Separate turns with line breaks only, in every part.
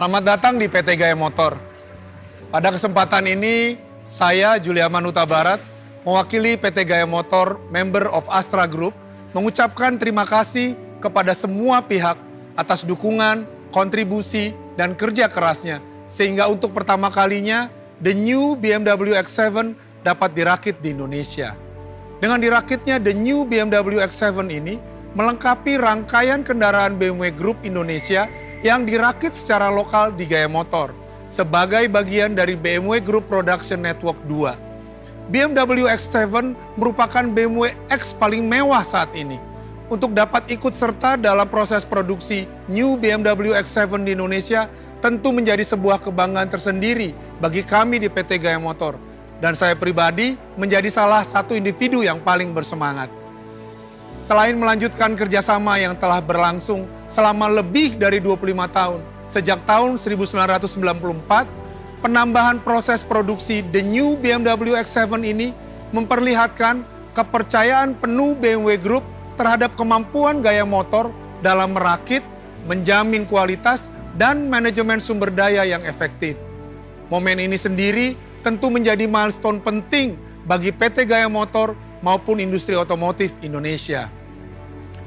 Selamat datang di PT Gaya Motor. Pada kesempatan ini, saya Juliaman Huta Barat, mewakili PT Gaya Motor, member of Astra Group, mengucapkan terima kasih kepada semua pihak atas dukungan, kontribusi, dan kerja kerasnya, sehingga untuk pertama kalinya, the new BMW X7 dapat dirakit di Indonesia. Dengan dirakitnya the new BMW X7 ini, melengkapi rangkaian kendaraan BMW Group Indonesia yang dirakit secara lokal di Gaya Motor sebagai bagian dari BMW Group Production Network 2. BMW X7 merupakan BMW X paling mewah saat ini. Untuk dapat ikut serta dalam proses produksi new BMW X7 di Indonesia tentu menjadi sebuah kebanggaan tersendiri bagi kami di PT Gaya Motor. Dan saya pribadi menjadi salah satu individu yang paling bersemangat. Selain melanjutkan kerjasama yang telah berlangsung selama lebih dari 25 tahun, sejak tahun 1994, penambahan proses produksi the new BMW X7 ini memperlihatkan kepercayaan penuh BMW Group terhadap kemampuan Gaya Motor dalam merakit, menjamin kualitas, dan manajemen sumber daya yang efektif. Momen ini sendiri tentu menjadi milestone penting bagi PT Gaya Motor maupun industri otomotif Indonesia.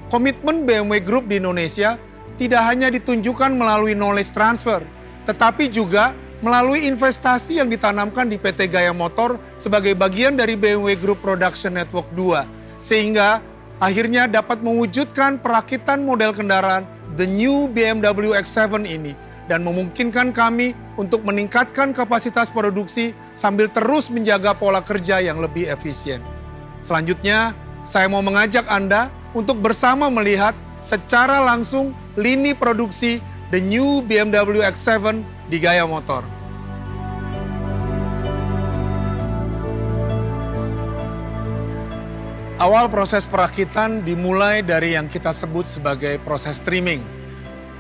Komitmen BMW Group di Indonesia tidak hanya ditunjukkan melalui knowledge transfer, tetapi juga melalui investasi yang ditanamkan di PT Gaya Motor sebagai bagian dari BMW Group Production Network 2, sehingga akhirnya dapat mewujudkan perakitan model kendaraan the new BMW X7 ini dan memungkinkan kami untuk meningkatkan kapasitas produksi sambil terus menjaga pola kerja yang lebih efisien. Selanjutnya, saya mau mengajak Anda untuk bersama melihat secara langsung lini produksi the new BMW X7 di Gaya Motor. Awal proses perakitan dimulai dari yang kita sebut sebagai proses trimming.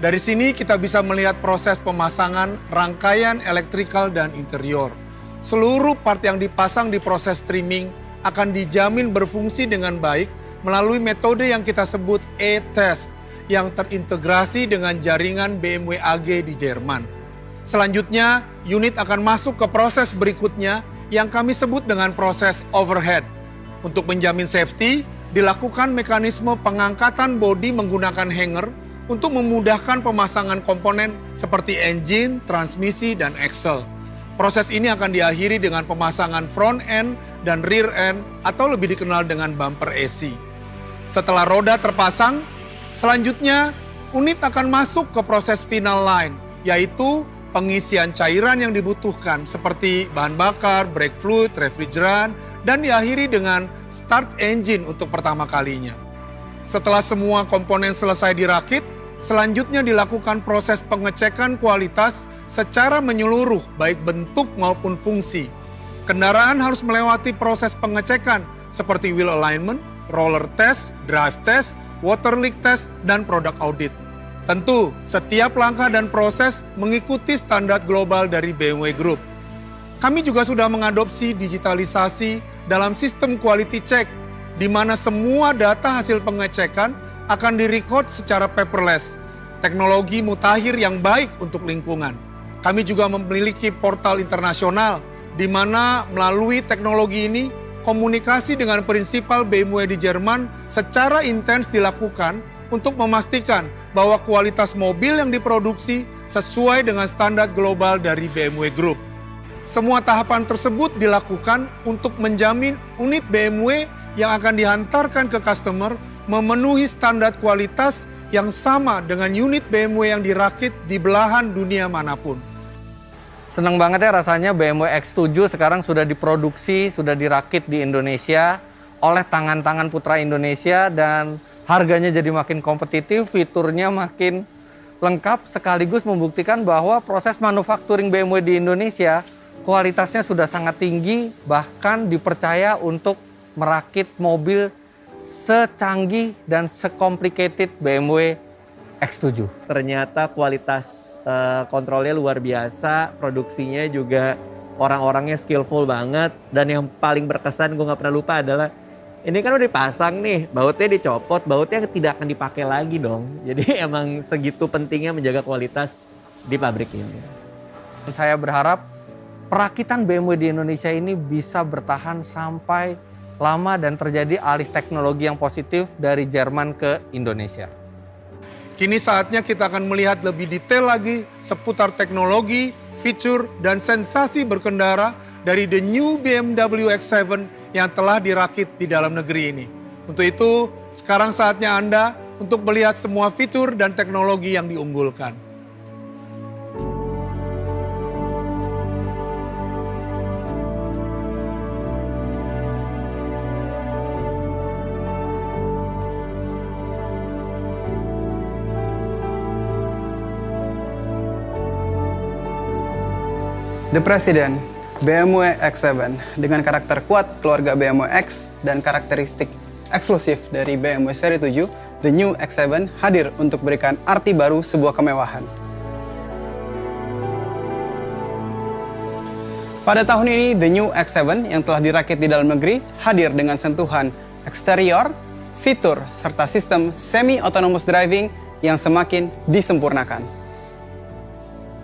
Dari sini kita bisa melihat proses pemasangan rangkaian elektrikal dan interior. Seluruh part yang dipasang di proses trimming akan dijamin berfungsi dengan baik melalui metode yang kita sebut E-Test yang terintegrasi dengan jaringan BMW AG di Jerman. Selanjutnya, unit akan masuk ke proses berikutnya yang kami sebut dengan proses overhead. Untuk menjamin safety, dilakukan mekanisme pengangkatan bodi menggunakan hanger untuk memudahkan pemasangan komponen seperti engine, transmisi, dan axle. Proses ini akan diakhiri dengan pemasangan front end dan rear end atau lebih dikenal dengan bumper AC. Setelah roda terpasang, selanjutnya unit akan masuk ke proses final line, yaitu pengisian cairan yang dibutuhkan seperti bahan bakar, brake fluid, refrigeran, dan diakhiri dengan start engine untuk pertama kalinya. Setelah semua komponen selesai dirakit, selanjutnya dilakukan proses pengecekan kualitas secara menyeluruh baik bentuk maupun fungsi. Kendaraan harus melewati proses pengecekan seperti wheel alignment, roller test, drive test, water leak test, dan product audit. Tentu, setiap langkah dan proses mengikuti standar global dari BMW Group. Kami juga sudah mengadopsi digitalisasi dalam sistem quality check, di mana semua data hasil pengecekan akan direcord secara paperless, teknologi mutakhir yang baik untuk lingkungan. Kami juga memiliki portal internasional, di mana melalui teknologi ini, komunikasi dengan prinsipal BMW di Jerman secara intens dilakukan untuk memastikan bahwa kualitas mobil yang diproduksi sesuai dengan standar global dari BMW Group. Semua tahapan tersebut dilakukan untuk menjamin unit BMW yang akan dihantarkan ke customer memenuhi standar kualitas yang sama dengan unit BMW yang dirakit di belahan dunia manapun.
Senang banget ya rasanya BMW X7 sekarang sudah diproduksi, sudah dirakit di Indonesia oleh tangan-tangan putra Indonesia dan harganya jadi makin kompetitif, fiturnya makin lengkap sekaligus membuktikan bahwa proses manufacturing BMW di Indonesia kualitasnya sudah sangat tinggi, bahkan dipercaya untuk merakit mobil secanggih dan secomplicated BMW X7.
Ternyata kualitas kontrolnya luar biasa, produksinya juga orang-orangnya skillful banget. Dan yang paling berkesan gue nggak pernah lupa adalah ini kan udah dipasang nih, bautnya dicopot, bautnya tidak akan dipakai lagi dong. Jadi emang segitu pentingnya menjaga kualitas di pabrik ini.
Saya berharap perakitan BMW di Indonesia ini bisa bertahan sampai lama dan terjadi alih teknologi yang positif dari Jerman ke Indonesia.
Kini saatnya kita akan melihat lebih detail lagi seputar teknologi, fitur, dan sensasi berkendara dari the new BMW X7 yang telah dirakit di dalam negeri ini. Untuk itu, sekarang saatnya Anda untuk melihat semua fitur dan teknologi yang diunggulkan.
The President, BMW X7 dengan karakter kuat keluarga BMW X dan karakteristik eksklusif dari BMW seri 7, The New X7 hadir untuk berikan arti baru sebuah kemewahan. Pada tahun ini, The New X7 yang telah dirakit di dalam negeri hadir dengan sentuhan eksterior, fitur, serta sistem semi-autonomous driving yang semakin disempurnakan.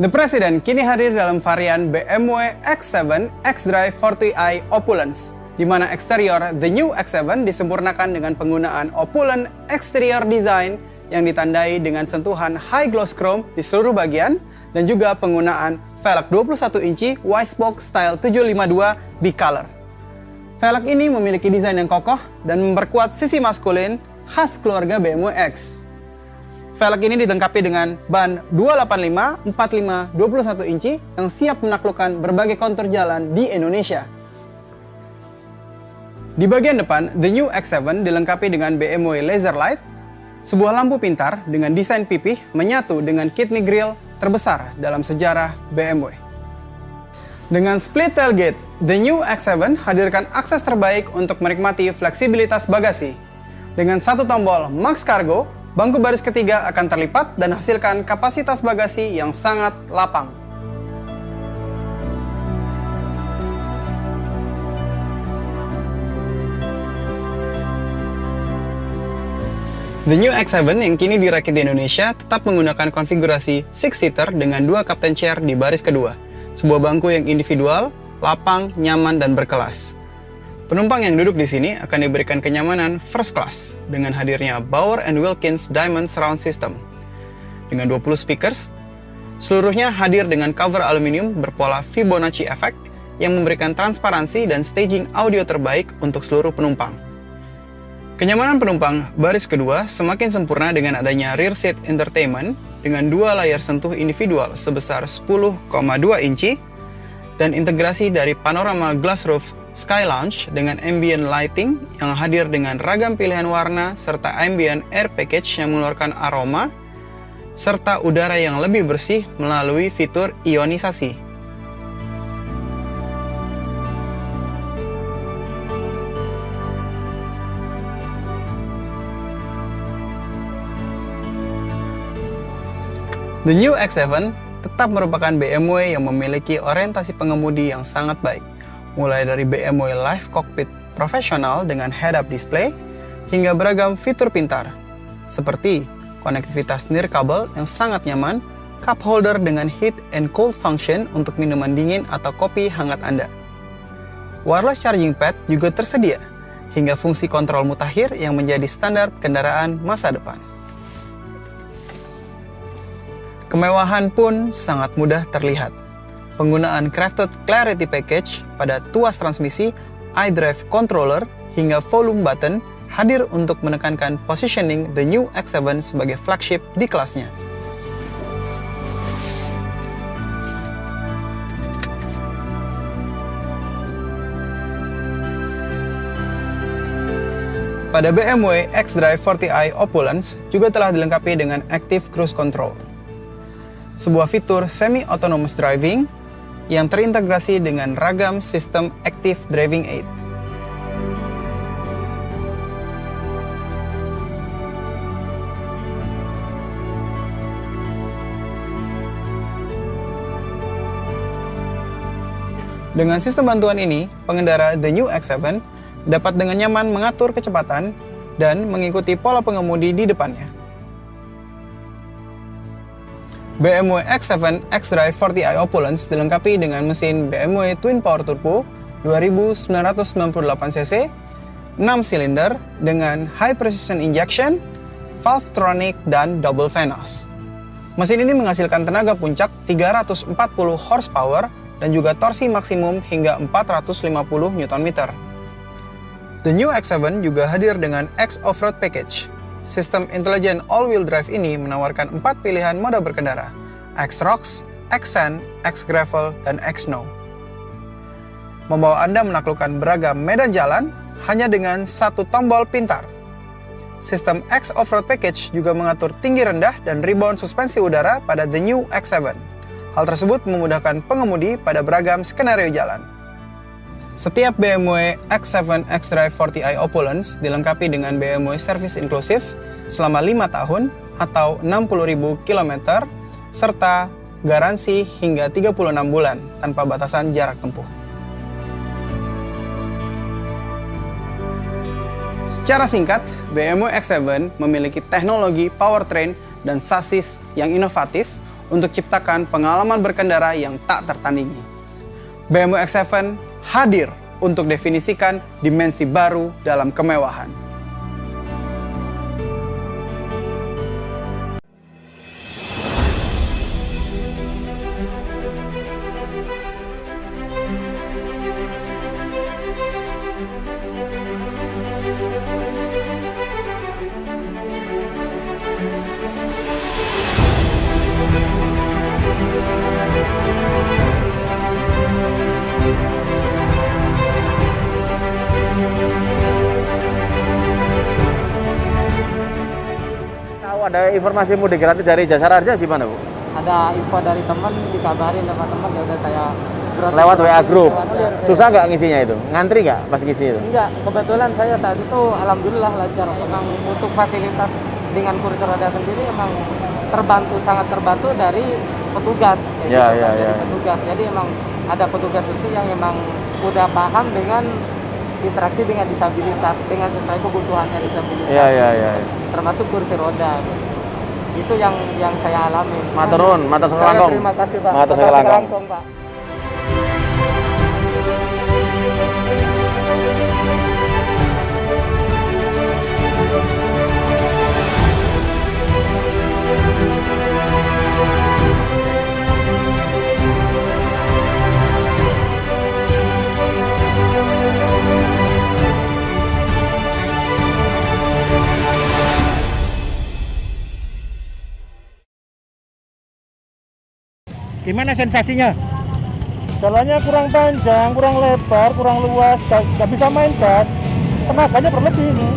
The President kini hadir dalam varian BMW X7 xDrive 40i Opulence, di mana eksterior The New X7 disempurnakan dengan penggunaan opulent exterior design yang ditandai dengan sentuhan high gloss chrome di seluruh bagian dan juga penggunaan velg 21 inci Wisebox Style 752 B-Color. Velg ini memiliki desain yang kokoh dan memperkuat sisi maskulin khas keluarga BMW X. Velg ini dilengkapi dengan ban 285 45 21 inci yang siap menaklukkan berbagai kontur jalan di Indonesia. Di bagian depan, The New X7 dilengkapi dengan BMW Laser Light, sebuah lampu pintar dengan desain pipih menyatu dengan kidney grille terbesar dalam sejarah BMW. Dengan split tailgate, The New X7 hadirkan akses terbaik untuk menikmati fleksibilitas bagasi. Dengan satu tombol Max Cargo, bangku baris ketiga akan terlipat dan hasilkan kapasitas bagasi yang sangat lapang. The New X7 yang kini dirakit di Indonesia tetap menggunakan konfigurasi 6-seater dengan 2 captain chair di baris kedua. Sebuah bangku yang individual, lapang, nyaman, dan berkelas. Penumpang yang duduk di sini akan diberikan kenyamanan first class dengan hadirnya Bauer & Wilkins Diamond Surround System. Dengan 20 speakers, seluruhnya hadir dengan cover aluminium berpola Fibonacci Effect yang memberikan transparansi dan staging audio terbaik untuk seluruh penumpang. Kenyamanan penumpang baris kedua semakin sempurna dengan adanya rear seat entertainment dengan 2 layar sentuh individual sebesar 10,2 inci dan integrasi dari panorama glass roof Sky Lounge dengan ambient lighting yang hadir dengan ragam pilihan warna serta ambient air package yang mengeluarkan aroma serta udara yang lebih bersih melalui fitur ionisasi. The New X7 tetap merupakan BMW yang memiliki orientasi pengemudi yang sangat baik. Mulai dari BMW Live Cockpit profesional dengan head-up display, hingga beragam fitur pintar, seperti konektivitas nirkabel yang sangat nyaman, cup holder dengan heat and cold function untuk minuman dingin atau kopi hangat Anda. Wireless charging pad juga tersedia, hingga fungsi kontrol mutakhir yang menjadi standar kendaraan masa depan. Kemewahan pun sangat mudah terlihat. Penggunaan Crafted Clarity Package pada tuas transmisi, iDrive Controller, hingga volume button hadir untuk menekankan positioning The New X7 sebagai flagship di kelasnya. Pada BMW xDrive 40i Opulence juga telah dilengkapi dengan Active Cruise Control, sebuah fitur semi-autonomous driving yang terintegrasi dengan ragam sistem Active Driving Aid. Dengan sistem bantuan ini, pengendara The New X7 dapat dengan nyaman mengatur kecepatan dan mengikuti pola pengemudi di depannya. BMW X7 xDrive 40i Opulence dilengkapi dengan mesin BMW Twin Power Turbo 2998cc, 6 silinder dengan high precision injection, Valvetronic, dan double Venos. Mesin ini menghasilkan tenaga puncak 340 horsepower dan juga torsi maksimum hingga 450 Nm. The new X7 juga hadir dengan X Off-Road Package. Sistem intelijen all-wheel drive ini menawarkan 4 pilihan mode berkendara, X-Rocks, X-Sand, X-Gravel, dan X-Snow. Membawa Anda menaklukkan beragam medan jalan hanya dengan satu tombol pintar. Sistem X Off-Road Package juga mengatur tinggi rendah dan rebound suspensi udara pada the new X7. Hal tersebut memudahkan pengemudi pada beragam skenario jalan. Setiap BMW X7 xDrive 40i Opulence dilengkapi dengan BMW Service Inklusif selama 5 tahun atau 60.000 km serta garansi hingga 36 bulan tanpa batasan jarak tempuh. Secara singkat, BMW X7 memiliki teknologi powertrain dan sasis yang inovatif untuk ciptakan pengalaman berkendara yang tak tertandingi. BMW X7 hadir untuk definisikan dimensi baru dalam kemewahan.
Ada informasi mudik gratis dari Jasara Harja gimana, Bu?
Ada info dari teman, dikabarin sama teman, ya udah saya
Lewat WA Group. Susah nggak ngisinya itu? Ngantri nggak pas ngisi itu?
Enggak, kebetulan saya saat itu alhamdulillah lancar. Memang untuk fasilitas dengan kursi roda sendiri emang sangat terbantu dari petugas.
Ya.
Petugas. Jadi emang ada petugas itu yang emang udah paham dengan interaksi dengan disabilitas, dengan sesuai kebutuhannya disabilitas.
Iya.
Termasuk kursi roda. Itu yang saya alami.
Maturun, matur langkong.
Terima kasih, Pak.
Matur langkong,
Pak.
Gimana sensasinya? Jalannya kurang panjang, kurang lebar, kurang luas, nggak bisa main gas, tenaganya berlebih ini.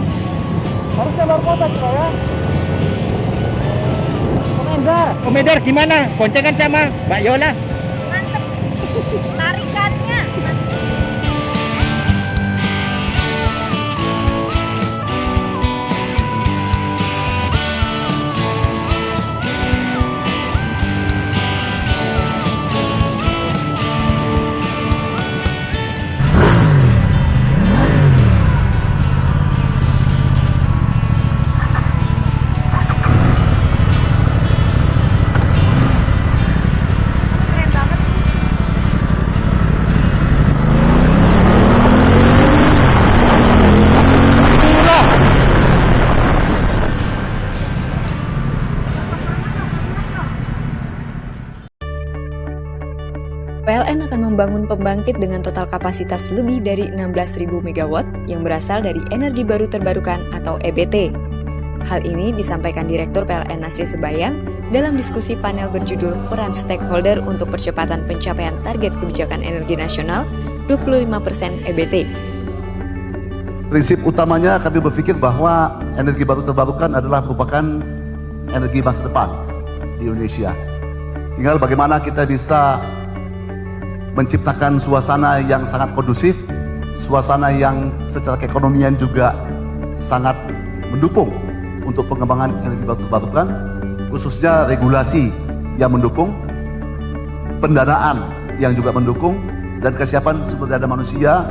Harusnya luar kota juga ya. Om Edar gimana? Boncengan sama Mbak Yola?
Mantep. Tarikannya.
PLN akan membangun pembangkit dengan total kapasitas lebih dari 16.000 MW yang berasal dari energi baru terbarukan atau EBT. Hal ini disampaikan Direktur PLN Nasri Sebayang dalam diskusi panel berjudul Peran Stakeholder untuk Percepatan Pencapaian Target Kebijakan Energi Nasional 25% EBT.
Prinsip utamanya kami berpikir bahwa energi baru terbarukan adalah merupakan energi masa depan di Indonesia. Tinggal bagaimana kita bisa menciptakan suasana yang sangat kondusif, suasana yang secara keekonomian juga sangat mendukung untuk pengembangan energi baru terbarukan, khususnya regulasi yang mendukung, pendanaan yang juga mendukung, dan kesiapan sumber daya manusia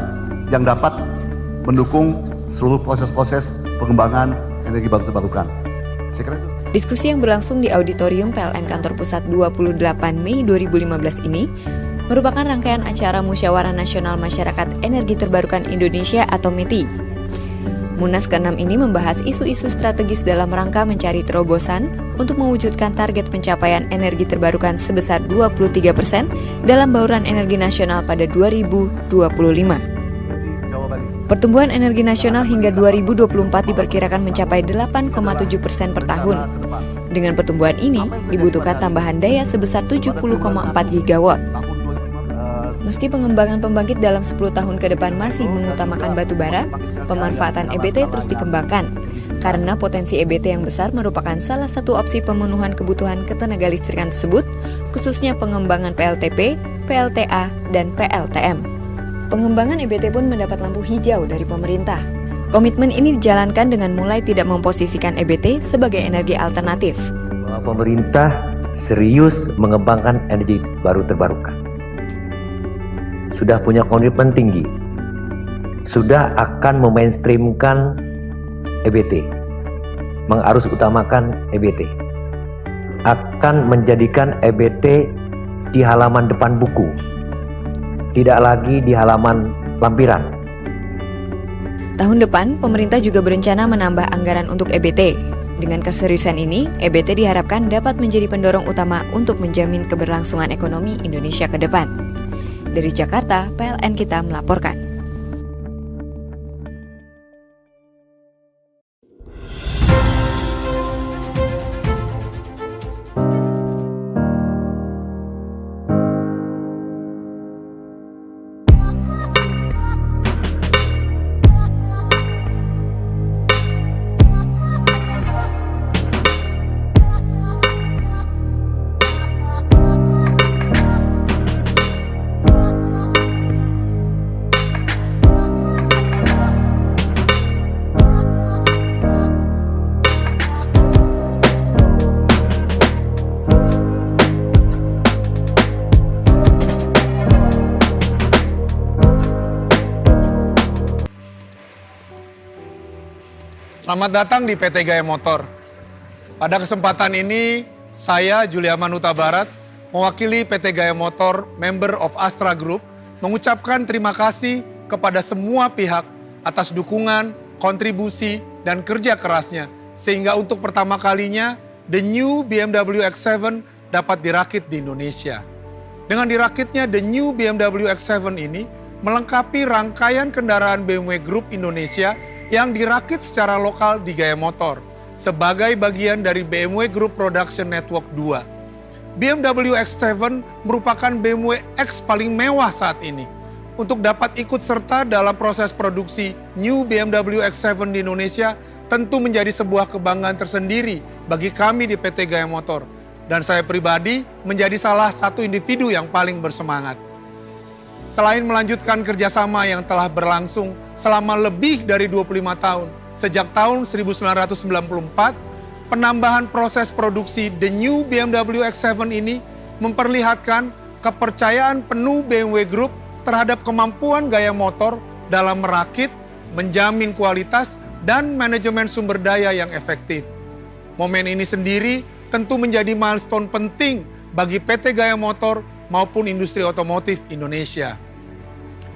yang dapat mendukung seluruh proses-proses pengembangan energi baru terbarukan. Saya kira itu.
Diskusi yang berlangsung di Auditorium PLN Kantor Pusat 28 Mei 2015 ini merupakan rangkaian acara Musyawarah Nasional Masyarakat Energi Terbarukan Indonesia atau METI. Munas ke-6 ini membahas isu-isu strategis dalam rangka mencari terobosan untuk mewujudkan target pencapaian energi terbarukan sebesar 23% dalam bauran energi nasional pada 2025. Pertumbuhan energi nasional hingga 2024 diperkirakan mencapai 8,7% per tahun. Dengan pertumbuhan ini, dibutuhkan tambahan daya sebesar 70,4 gigawatt. Meski pengembangan pembangkit dalam 10 tahun ke depan masih mengutamakan batu bara, pemanfaatan EBT terus dikembangkan. Karena potensi EBT yang besar merupakan salah satu opsi pemenuhan kebutuhan ketenagalistrikan tersebut, khususnya pengembangan PLTP, PLTA, dan PLTM. Pengembangan EBT pun mendapat lampu hijau dari pemerintah. Komitmen ini dijalankan dengan mulai tidak memposisikan EBT sebagai energi alternatif.
Pemerintah serius mengembangkan energi baru terbarukan. Sudah punya komitmen tinggi. Sudah akan memainstreamkan EBT. Mengarus utamakan EBT. Akan menjadikan EBT di halaman depan buku. Tidak lagi di halaman lampiran.
Tahun depan, pemerintah juga berencana menambah anggaran untuk EBT. Dengan keseriusan ini, EBT diharapkan dapat menjadi pendorong utama untuk menjamin keberlangsungan ekonomi Indonesia ke depan. Dari Jakarta, PLN Kita melaporkan.
Selamat datang di PT Gaya Motor. Pada kesempatan ini, saya Juliaman Huta Barat, mewakili PT Gaya Motor, member of Astra Group, mengucapkan terima kasih kepada semua pihak atas dukungan, kontribusi, dan kerja kerasnya, sehingga untuk pertama kalinya, the new BMW X7 dapat dirakit di Indonesia. Dengan dirakitnya the new BMW X7 ini, melengkapi rangkaian kendaraan BMW Group Indonesia yang dirakit secara lokal di Gaya Motor sebagai bagian dari BMW Group Production Network 2. BMW X7 merupakan BMW X paling mewah saat ini. Untuk dapat ikut serta dalam proses produksi new BMW X7 di Indonesia tentu menjadi sebuah kebanggaan tersendiri bagi kami di PT Gaya Motor. Dan saya pribadi menjadi salah satu individu yang paling bersemangat. Selain melanjutkan kerjasama yang telah berlangsung selama lebih dari 25 tahun, sejak tahun 1994, penambahan proses produksi the new BMW X7 ini memperlihatkan kepercayaan penuh BMW Group terhadap kemampuan Gaya Motor dalam merakit, menjamin kualitas, dan manajemen sumber daya yang efektif. Momen ini sendiri tentu menjadi milestone penting bagi PT Gaya Motor maupun industri otomotif Indonesia.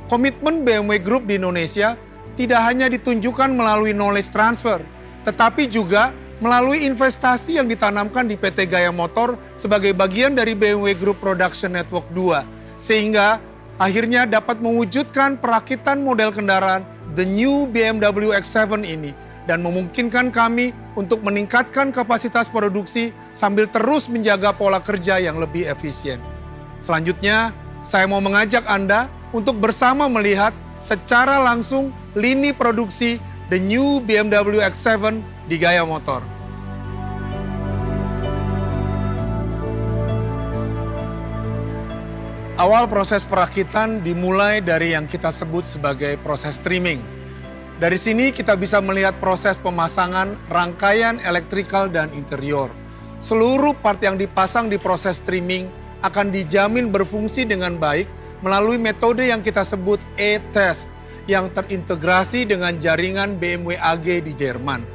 Komitmen BMW Group di Indonesia tidak hanya ditunjukkan melalui knowledge transfer, tetapi juga melalui investasi yang ditanamkan di PT Gaya Motor sebagai bagian dari BMW Group Production Network 2, sehingga akhirnya dapat mewujudkan perakitan model kendaraan the new BMW X7 ini dan memungkinkan kami untuk meningkatkan kapasitas produksi sambil terus menjaga pola kerja yang lebih efisien. Selanjutnya, saya mau mengajak Anda untuk bersama melihat secara langsung lini produksi the new BMW X7 di Gaya Motor. Awal proses perakitan dimulai dari yang kita sebut sebagai proses trimming. Dari sini kita bisa melihat proses pemasangan rangkaian elektrikal dan interior. Seluruh part yang dipasang di proses trimming akan dijamin berfungsi dengan baik melalui metode yang kita sebut E-Test yang terintegrasi dengan jaringan BMW AG di Jerman.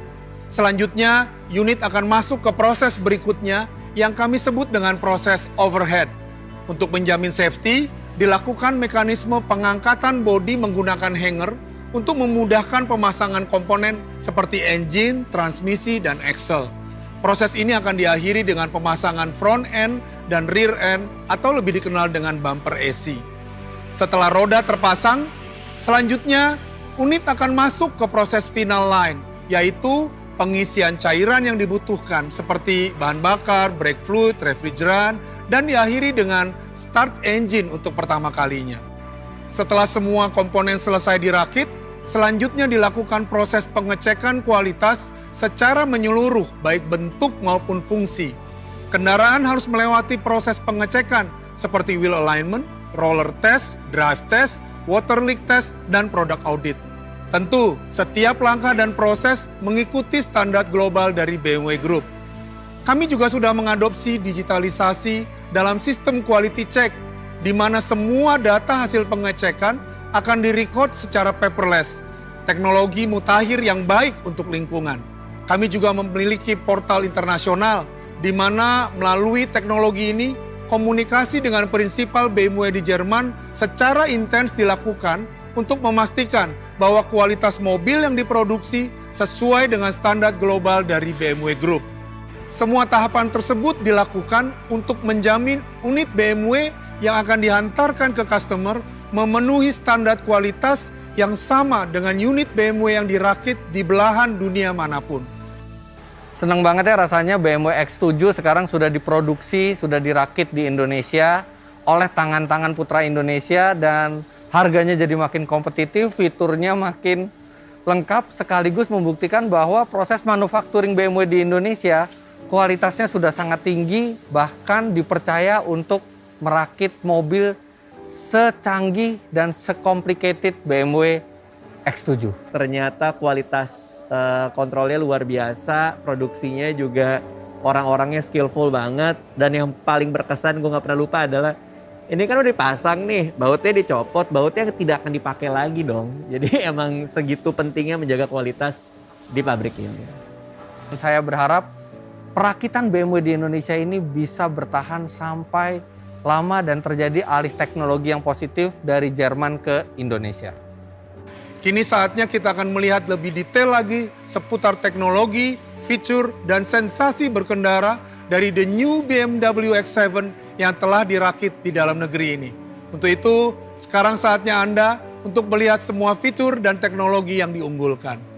Selanjutnya, unit akan masuk ke proses berikutnya yang kami sebut dengan proses overhead. Untuk menjamin safety, dilakukan mekanisme pengangkatan bodi menggunakan hanger untuk memudahkan pemasangan komponen seperti engine, transmisi, dan axle. Proses ini akan diakhiri dengan pemasangan front end dan rear end atau lebih dikenal dengan bumper AC. Setelah roda terpasang, selanjutnya unit akan masuk ke proses final line, yaitu pengisian cairan yang dibutuhkan seperti bahan bakar, brake fluid, refrigeran, dan diakhiri dengan start engine untuk pertama kalinya. Setelah semua komponen selesai dirakit, selanjutnya dilakukan proses pengecekan kualitas secara menyeluruh baik bentuk maupun fungsi. Kendaraan harus melewati proses pengecekan seperti wheel alignment, roller test, drive test, water leak test, dan product audit. Tentu, setiap langkah dan proses mengikuti standar global dari BMW Group. Kami juga sudah mengadopsi digitalisasi dalam sistem quality check, di mana semua data hasil pengecekan akan direcord secara paperless, teknologi mutakhir yang baik untuk lingkungan. Kami juga memiliki portal internasional, di mana melalui teknologi ini, komunikasi dengan prinsipal BMW di Jerman secara intens dilakukan untuk memastikan bahwa kualitas mobil yang diproduksi sesuai dengan standar global dari BMW Group. Semua tahapan tersebut dilakukan untuk menjamin unit BMW yang akan dihantarkan ke customer memenuhi standar kualitas yang sama dengan unit BMW yang dirakit di belahan dunia manapun.
Senang banget ya rasanya BMW X7 sekarang sudah diproduksi, sudah dirakit di Indonesia oleh tangan-tangan putra Indonesia dan harganya jadi makin kompetitif, fiturnya makin lengkap sekaligus membuktikan bahwa proses manufacturing BMW di Indonesia kualitasnya sudah sangat tinggi, bahkan dipercaya untuk merakit mobil secanggih dan secomplicated BMW X7.
Ternyata kualitas kontrolnya luar biasa, produksinya juga orang-orangnya skillful banget, dan yang paling berkesan gue nggak pernah lupa adalah ini kan udah dipasang nih, bautnya dicopot, bautnya tidak akan dipakai lagi dong. Jadi emang segitu pentingnya menjaga kualitas di pabrik ini.
Saya berharap perakitan BMW di Indonesia ini bisa bertahan sampai lama dan terjadi alih teknologi yang positif dari Jerman ke Indonesia.
Kini saatnya kita akan melihat lebih detail lagi seputar teknologi, fitur, dan sensasi berkendara dari the new BMW X7 yang telah dirakit di dalam negeri ini. Untuk itu, sekarang saatnya Anda untuk melihat semua fitur dan teknologi yang diunggulkan.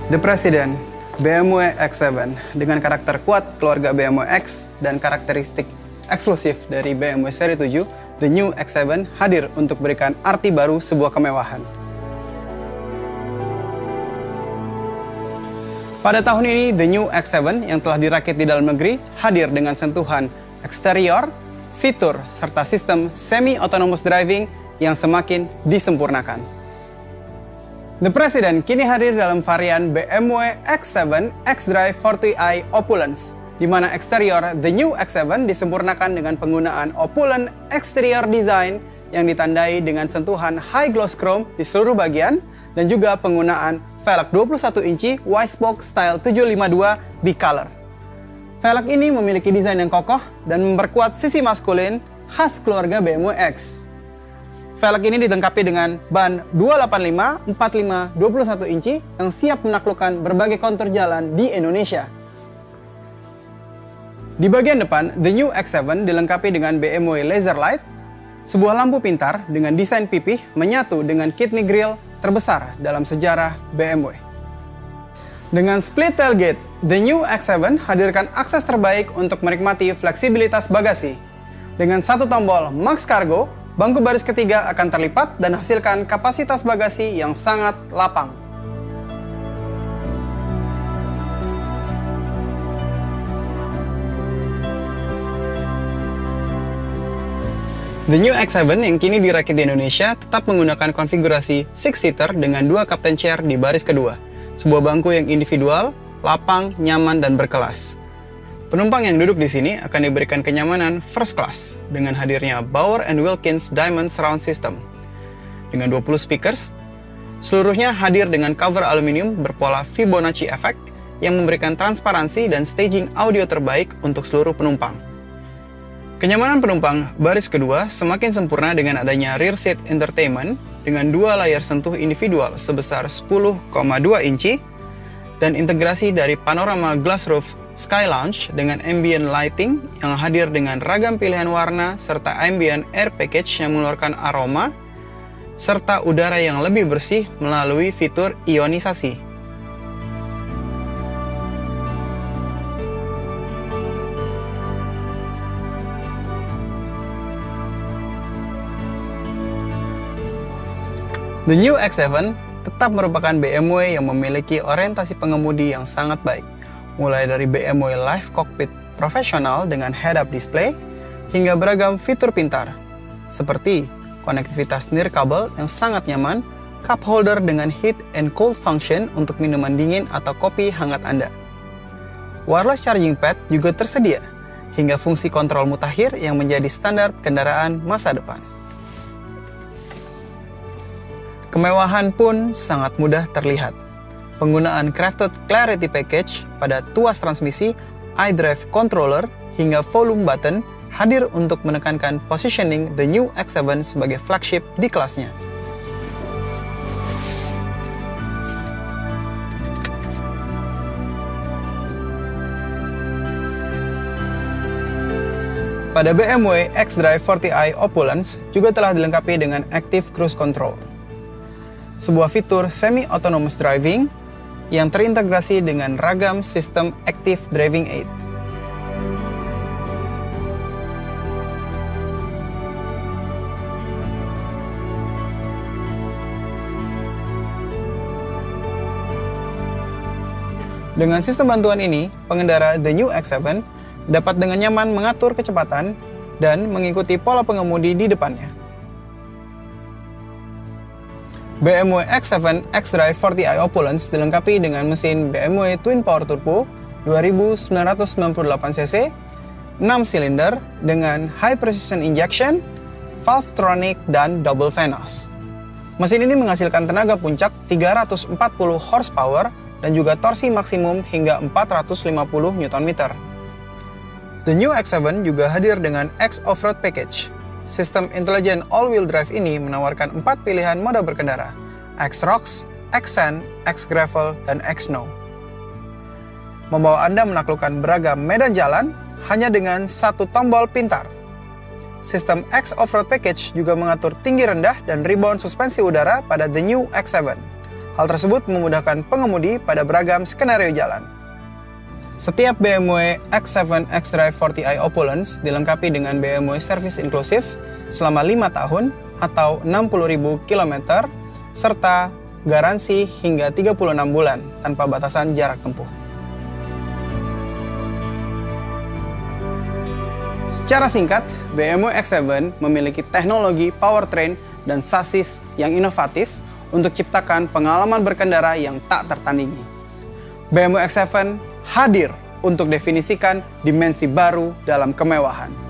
The President, BMW X7 dengan karakter kuat keluarga BMW X dan karakteristik eksklusif dari BMW seri 7, The New X7 hadir untuk berikan arti baru sebuah kemewahan. Pada tahun ini, The New X7 yang telah dirakit di dalam negeri hadir dengan sentuhan eksterior, fitur, serta sistem semi-autonomous driving yang semakin disempurnakan. The President kini hadir dalam varian BMW X7 xDrive 40i Opulence, di mana eksterior The New X7 disempurnakan dengan penggunaan opulent exterior design yang ditandai dengan sentuhan high gloss chrome di seluruh bagian dan juga penggunaan velg 21 inci Wisebox style 752 B-Color. Velg ini memiliki desain yang kokoh dan memperkuat sisi maskulin khas keluarga BMW X. Velg ini dilengkapi dengan ban 285 45 21 inci yang siap menaklukkan berbagai kontur jalan di Indonesia. Di bagian depan, The New X7 dilengkapi dengan BMW Laser Light, sebuah lampu pintar dengan desain pipih menyatu dengan kidney grille terbesar dalam sejarah BMW. Dengan split tailgate, The New X7 hadirkan akses terbaik untuk menikmati fleksibilitas bagasi. Dengan satu tombol Max Cargo, bangku baris ketiga akan terlipat dan hasilkan kapasitas bagasi yang sangat lapang. The new X7 yang kini dirakit di Indonesia tetap menggunakan konfigurasi 6-seater dengan 2 captain chair di baris kedua. Sebuah bangku yang individual, lapang, nyaman, dan berkelas. Penumpang yang duduk di sini akan diberikan kenyamanan first class dengan hadirnya Bauer & Wilkins Diamond Surround System. Dengan 20 speakers, seluruhnya hadir dengan cover aluminium berpola Fibonacci Effect yang memberikan transparansi dan staging audio terbaik untuk seluruh penumpang. Kenyamanan penumpang baris kedua semakin sempurna dengan adanya rear seat entertainment dengan 2 layar sentuh individual sebesar 10,2 inci dan integrasi dari panorama glass roof Sky Lounge dengan ambient lighting yang hadir dengan ragam pilihan warna serta ambient air package yang mengeluarkan aroma serta udara yang lebih bersih melalui fitur ionisasi. The new X7 tetap merupakan BMW yang memiliki orientasi pengemudi yang sangat baik, mulai dari BMW Live Cockpit profesional dengan head-up display, hingga beragam fitur pintar, seperti konektivitas nirkabel yang sangat nyaman, cup holder dengan heat and cold function untuk minuman dingin atau kopi hangat Anda. Wireless charging pad juga tersedia, hingga fungsi kontrol mutakhir yang menjadi standar kendaraan masa depan. Kemewahan pun sangat mudah terlihat. Penggunaan Crafted Clarity Package pada tuas transmisi, iDrive Controller, hingga volume button hadir untuk menekankan positioning the new X7 sebagai flagship di kelasnya. Pada BMW xDrive 40i Opulence juga telah dilengkapi dengan Active Cruise Control, sebuah fitur semi-autonomous driving yang terintegrasi dengan ragam sistem Active Driving Aid. Dengan sistem bantuan ini, pengendara The New X7 dapat dengan nyaman mengatur kecepatan dan mengikuti pola pengemudi di depannya. BMW X7 xDrive 40i Opulence dilengkapi dengan mesin BMW Twin Power Turbo 2998cc, 6 silinder dengan high precision injection, Valvetronic, dan double Venos. Mesin ini menghasilkan tenaga puncak 340 horsepower dan juga torsi maksimum hingga 450 Nm. The New X7 juga hadir dengan X Off-Road Package. Sistem intelijen all-wheel drive ini menawarkan 4 pilihan mode berkendara, X-Rocks, X-Sand, X-Gravel, dan X-Snow. Membawa Anda menaklukkan beragam medan jalan hanya dengan satu tombol pintar. Sistem X Off-Road Package juga mengatur tinggi rendah dan rebound suspensi udara pada The New X7. Hal tersebut memudahkan pengemudi pada beragam skenario jalan. Setiap BMW X7 xDrive 40i Opulence dilengkapi dengan BMW Service Inclusive selama 5 tahun atau 60.000 km serta garansi hingga 36 bulan tanpa batasan jarak tempuh. Secara singkat, BMW X7 memiliki teknologi powertrain dan sasis yang inovatif untuk ciptakan pengalaman berkendara yang tak tertandingi. BMW X7 hadir untuk definisikan dimensi baru dalam kemewahan.